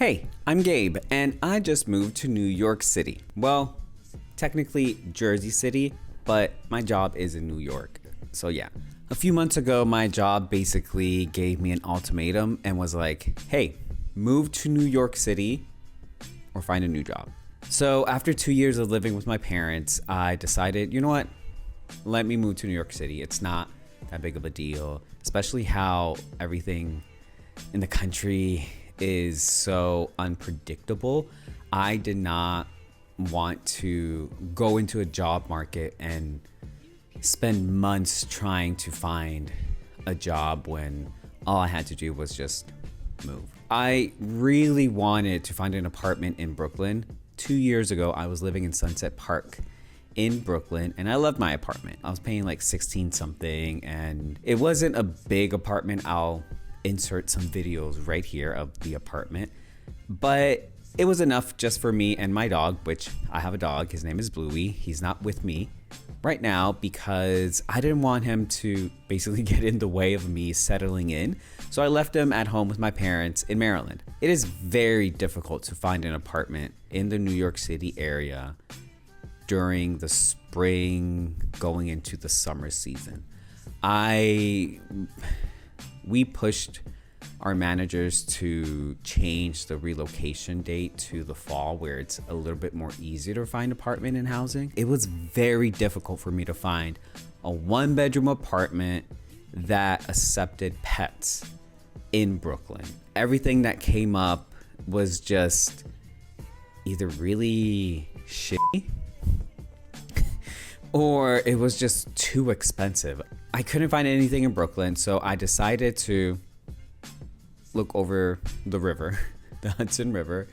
Hey, I'm Gabe, and I just moved to New York City. Well, technically Jersey City, but my job is in New York. So yeah, a few months ago, my job basically gave me an ultimatum and was like, hey, move to New York City or find a new job. So after 2 years of living with my parents, I decided, you know what? Let me move to New York City. It's not that big of a deal, especially how everything in the country is so unpredictable. I did not want to go into a job market and spend months trying to find a job when all I had to do was just move. I really wanted to find an apartment in Brooklyn. 2 years ago, I was living in Sunset Park in Brooklyn, and I loved my apartment. I was paying like 16 something, and it wasn't a big apartment. I'll insert some videos right here of the apartment, but it was enough just for me and my dog, which I have a dog. His name is Bluey. He's not with me right now because I didn't want him to basically get in the way of me settling in. So I left him at home with my parents in Maryland. It is very difficult to find an apartment in the New York City area during the spring going into the summer season. We pushed our managers to change the relocation date to the fall, where it's a little bit more easy to find apartment and housing. It was very difficult for me to find a 1-bedroom apartment that accepted pets in Brooklyn. Everything that came up was just either really shitty or it was just too expensive. I couldn't find anything in Brooklyn, so I decided to look over the river, the Hudson River,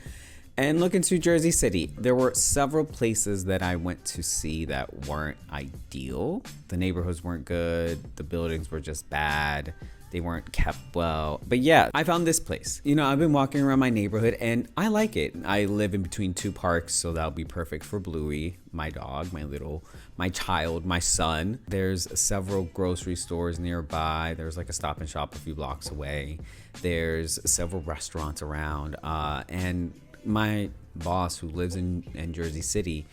and look into Jersey City. There were several places that I went to see that weren't ideal. The neighborhoods weren't good. The buildings were just bad. They weren't kept well. But yeah, I found this place. You know, I've been walking around my neighborhood and I like it. I live in between 2 parks, so that'll be perfect for Bluey, my dog, my child, my son. There's several grocery stores nearby. There's like a Stop and Shop a few blocks away. There's several restaurants around. And my boss, who lives in Jersey City,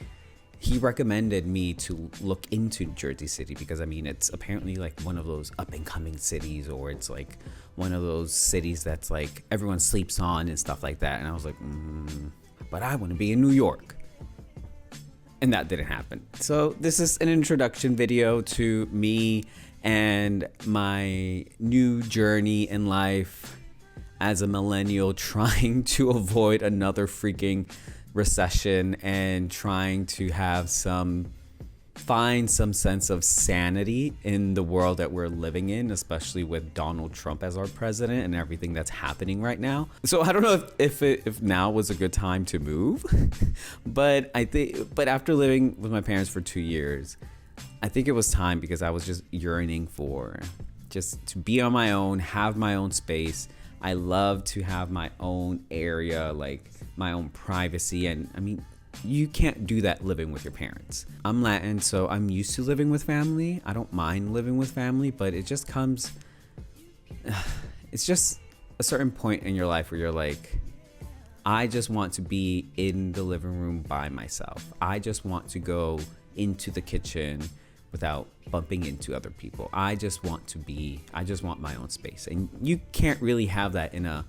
he recommended me to look into Jersey City because, I mean, it's apparently like one of those up and coming cities, or it's like one of those cities that's like everyone sleeps on and stuff like that. And I was like, but I want to be in New York. And that didn't happen. So this is an introduction video to me and my new journey in life as a millennial, trying to avoid another freaking recession and trying to find some sense of sanity in the world that we're living in, especially with Donald Trump as our president and everything that's happening right now. So I don't know if now was a good time to move, but after living with my parents for 2 years, I think it was time, because I was just yearning for just to be on my own, have my own space. I love to have my own area, like my own privacy. And I mean, you can't do that living with your parents. I'm Latin, so I'm used to living with family. I don't mind living with family, but it's just a certain point in your life where you're like, I just want to be in the living room by myself. I just want to go into the kitchen without bumping into other people. I just want my own space. And you can't really have that in a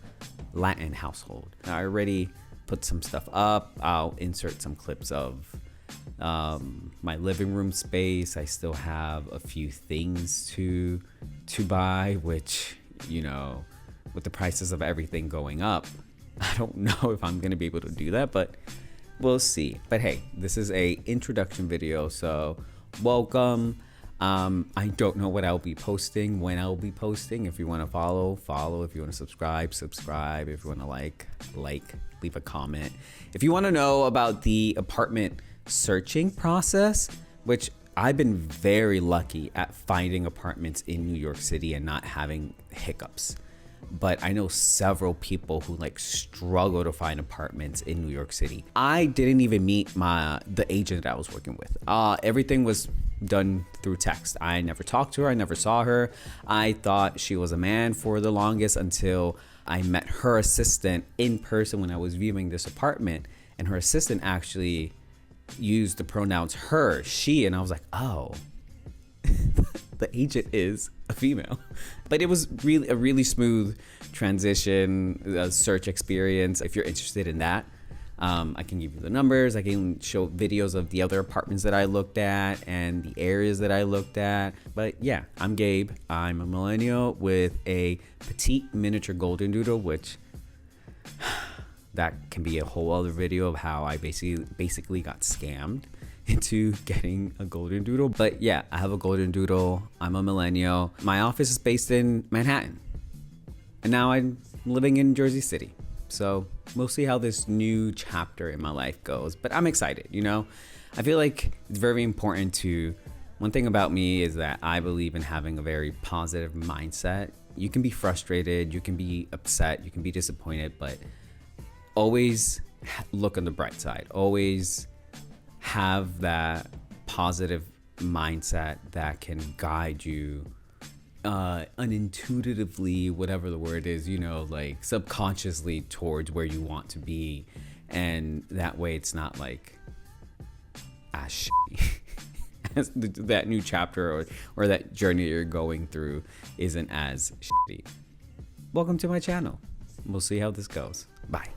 Latin household. I already put some stuff up. I'll insert some clips of my living room space. I still have a few things to buy, which, you know, with the prices of everything going up, I don't know if I'm gonna be able to do that, but we'll see. But hey, this is a introduction video, so welcome. I don't know what I'll be posting, when I'll be posting. If you want to follow. If you want to subscribe. If you want to like, leave a comment. If you want to know about the apartment searching process, which I've been very lucky at finding apartments in New York City and not having hiccups. But I know several people who like struggle to find apartments in New York City. I didn't even meet the agent that I was working with. Everything was done through text. I never talked to her. I never saw her. I thought she was a man for the longest until I met her assistant in person when I was viewing this apartment, and her assistant actually used the pronouns her, she, and I was like, oh, the agent is a female. But it was really a really smooth transition, search experience. If you're interested in that, I can give you the numbers. I can show videos of the other apartments that I looked at and the areas that I looked at. But yeah, I'm Gabe. I'm a millennial with a petite miniature golden doodle, which that can be a whole other video of how I basically got scammed into getting a golden doodle. But yeah, I have a golden doodle. I'm a millennial. My office is based in Manhattan, and now I'm living in Jersey City. So we'll see how this new chapter in my life goes, but I'm excited. I feel like it's very important one thing about me is that I believe in having a very positive mindset. You can be frustrated, you can be upset, you can be disappointed, but always look on the bright side. Always have that positive mindset that can guide you unintuitively, whatever the word is, like subconsciously towards where you want to be. And that way it's not like as that new chapter or that journey you're going through isn't as shitty. Welcome to my channel. We'll see how this goes. Bye.